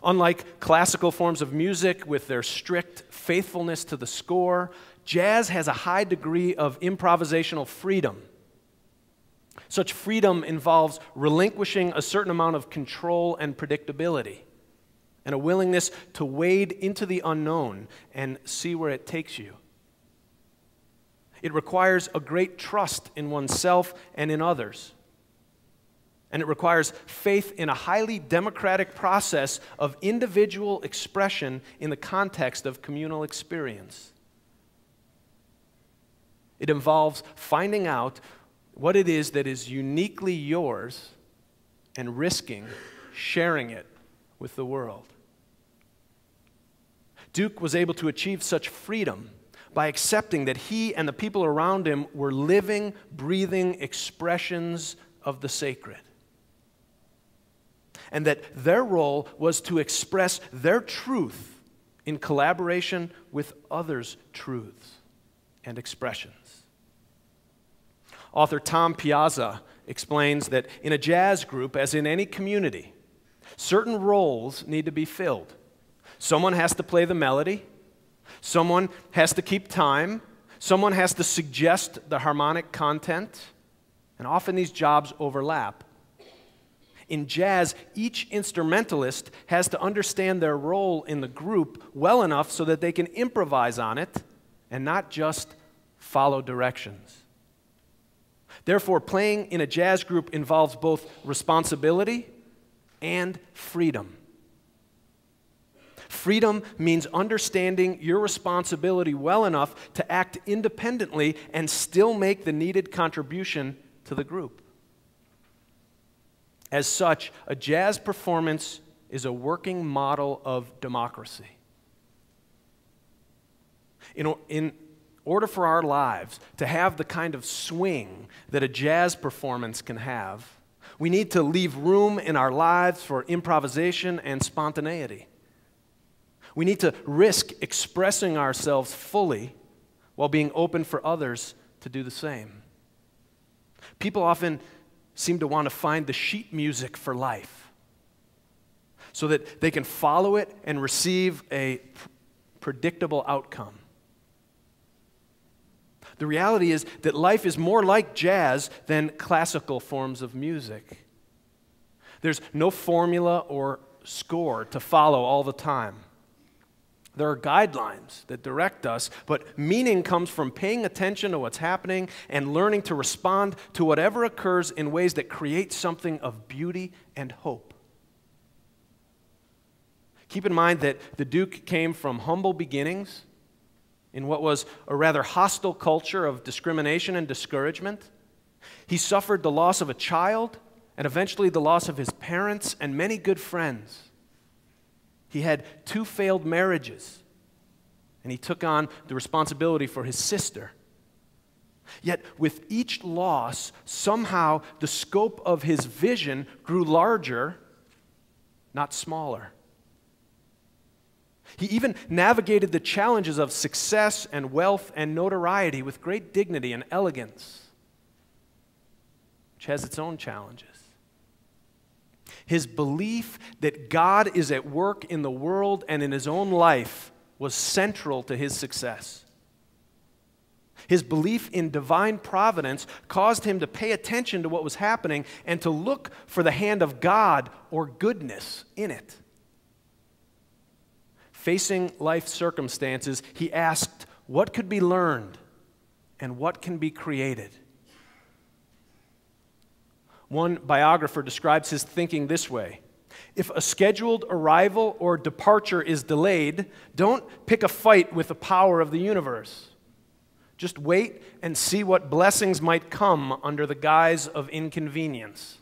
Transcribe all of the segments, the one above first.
Unlike classical forms of music with their strict faithfulness to the score, jazz has a high degree of improvisational freedom. Such freedom involves relinquishing a certain amount of control and predictability, and a willingness to wade into the unknown and see where it takes you. It requires a great trust in oneself and in others. And it requires faith in a highly democratic process of individual expression in the context of communal experience. It involves finding out what it is that is uniquely yours and risking sharing it with the world. Duke was able to achieve such freedom by accepting that he and the people around him were living, breathing expressions of the sacred, and that their role was to express their truth in collaboration with others' truths and expressions. Author Tom Piazza explains that in a jazz group, as in any community, certain roles need to be filled. Someone has to play the melody, someone has to keep time, someone has to suggest the harmonic content, and often these jobs overlap. In jazz, each instrumentalist has to understand their role in the group well enough so that they can improvise on it and not just follow directions. Therefore, playing in a jazz group involves both responsibility and freedom. Freedom means understanding your responsibility well enough to act independently and still make the needed contribution to the group. As such, a jazz performance is a working model of democracy. In order for our lives to have the kind of swing that a jazz performance can have, we need to leave room in our lives for improvisation and spontaneity. We need to risk expressing ourselves fully while being open for others to do the same. People often seem to want to find the sheet music for life so that they can follow it and receive a predictable outcome. The reality is that life is more like jazz than classical forms of music. There's no formula or score to follow all the time. There are guidelines that direct us, but meaning comes from paying attention to what's happening and learning to respond to whatever occurs in ways that create something of beauty and hope. Keep in mind that the Duke came from humble beginnings in what was a rather hostile culture of discrimination and discouragement. He suffered the loss of a child and eventually the loss of his parents and many good friends. He had 2 failed marriages, and he took on the responsibility for his sister. Yet with each loss, somehow the scope of his vision grew larger, not smaller. He even navigated the challenges of success and wealth and notoriety with great dignity and elegance, which has its own challenges. His belief that God is at work in the world and in his own life was central to his success. His belief in divine providence caused him to pay attention to what was happening and to look for the hand of God or goodness in it. Facing life circumstances, he asked, what could be learned and what can be created? One biographer describes his thinking this way: if a scheduled arrival or departure is delayed, don't pick a fight with the power of the universe. Just wait and see what blessings might come under the guise of inconvenience.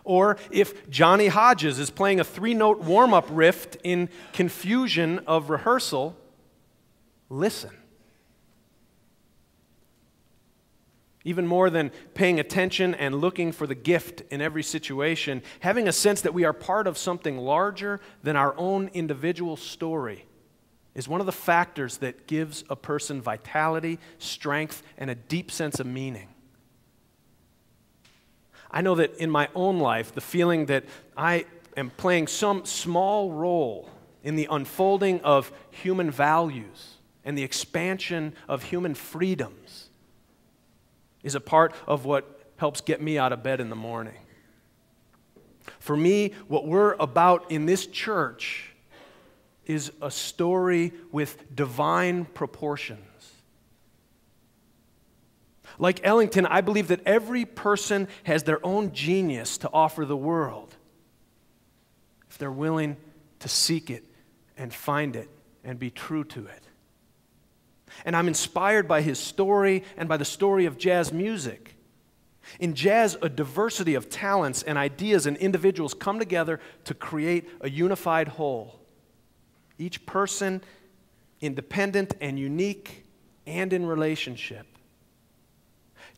Or if Johnny Hodges is playing a 3-note warm-up riff in confusion of rehearsal, listen. Even more than paying attention and looking for the gift in every situation, having a sense that we are part of something larger than our own individual story is one of the factors that gives a person vitality, strength, and a deep sense of meaning. I know that in my own life, the feeling that I am playing some small role in the unfolding of human values and the expansion of human freedoms is a part of what helps get me out of bed in the morning. For me, what we're about in this church is a story with divine proportions. Like Ellington, I believe that every person has their own genius to offer the world if they're willing to seek it and find it and be true to it. And I'm inspired by his story and by the story of jazz music. In jazz, a diversity of talents and ideas and individuals come together to create a unified whole. Each person independent and unique and in relationship.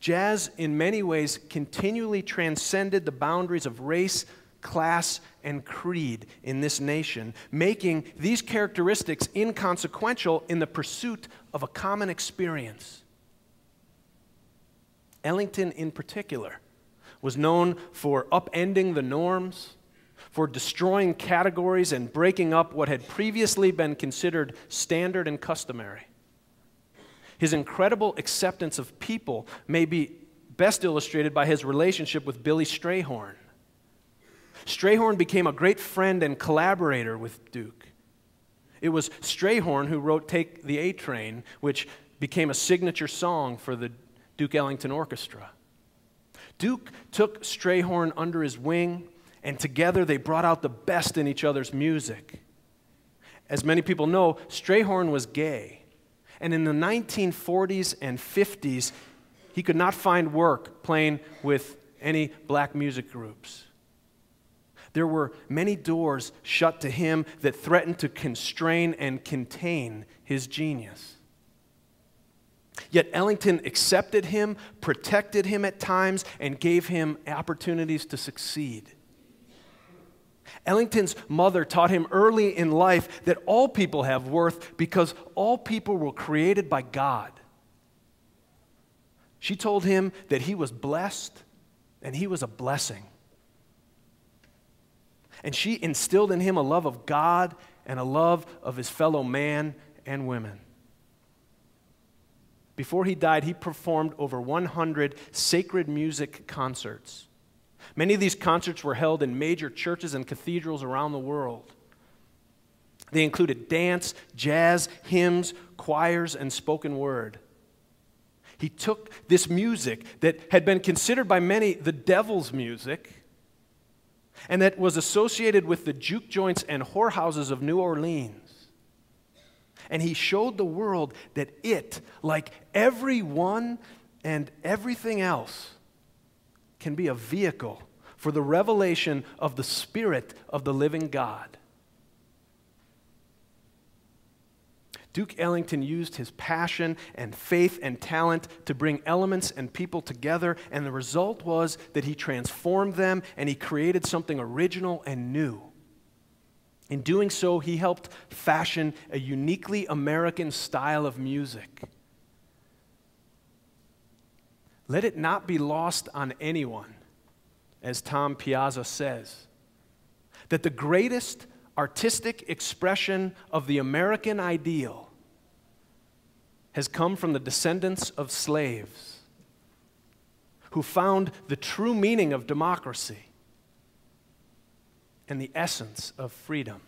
Jazz, in many ways, continually transcended the boundaries of race, class, and creed in this nation, making these characteristics inconsequential in the pursuit of a common experience. Ellington, in particular, was known for upending the norms, for destroying categories and breaking up what had previously been considered standard and customary. His incredible acceptance of people may be best illustrated by his relationship with Billy Strayhorn. Strayhorn became a great friend and collaborator with Duke. It was Strayhorn who wrote Take the A Train, which became a signature song for the Duke Ellington Orchestra. Duke took Strayhorn under his wing, and together they brought out the best in each other's music. As many people know, Strayhorn was gay. And in the 1940s and 50s, he could not find work playing with any black music groups. There were many doors shut to him that threatened to constrain and contain his genius. Yet Ellington accepted him, protected him at times, and gave him opportunities to succeed. Ellington's mother taught him early in life that all people have worth because all people were created by God. She told him that he was blessed and he was a blessing. And she instilled in him a love of God and a love of his fellow man and women. Before he died, he performed over 100 sacred music concerts. Many of these concerts were held in major churches and cathedrals around the world. They included dance, jazz, hymns, choirs, and spoken word. He took this music that had been considered by many the devil's music and that was associated with the juke joints and whorehouses of New Orleans. And he showed the world that it, like everyone and everything else, can be a vehicle for the revelation of the Spirit of the living God. Duke Ellington used his passion and faith and talent to bring elements and people together, and the result was that he transformed them and he created something original and new. In doing so, he helped fashion a uniquely American style of music. Let it not be lost on anyone, as Tom Piazza says, that the greatest artistic expression of the American ideal has come from the descendants of slaves who found the true meaning of democracy and the essence of freedom.